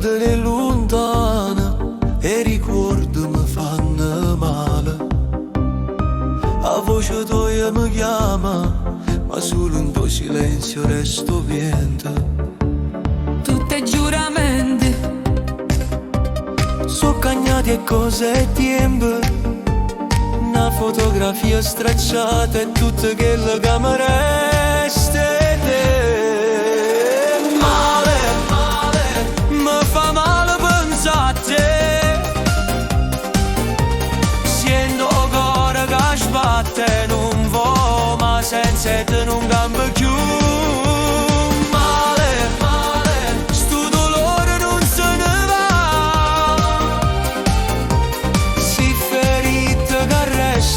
delle lontane e ricordi mi fanno male. La voce tua mi chiama, ma solo in tuo silenzio resto niente. Tutti giuramenti So cagnati e cose e tempo, una fotografia stracciata e tutte quelle che mi resta. Male, mi fa male pensare a te. Sento il cuore che sbatte, non vo, ma senza te non cambio più.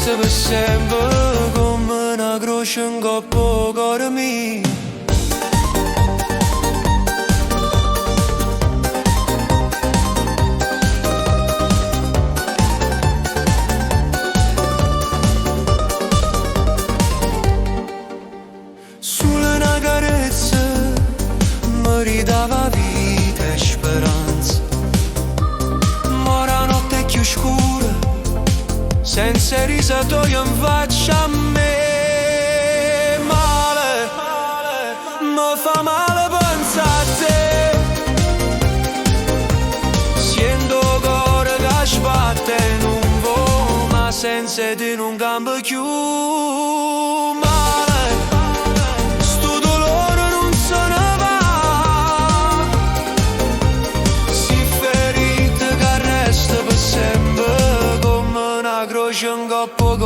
Per sempre come una croce in coppa cuore mio. Solo una carezza mi ridava vita e speranza, ma la notte è più scura, senza risatoio in faccia a me. Male, mi fa male pensare a te. Sento il cuore che sbatte, non vo, ma senza te non cambio più. Male, sto dolore non se ne va, si ferita che resta per sempre, croce in coppa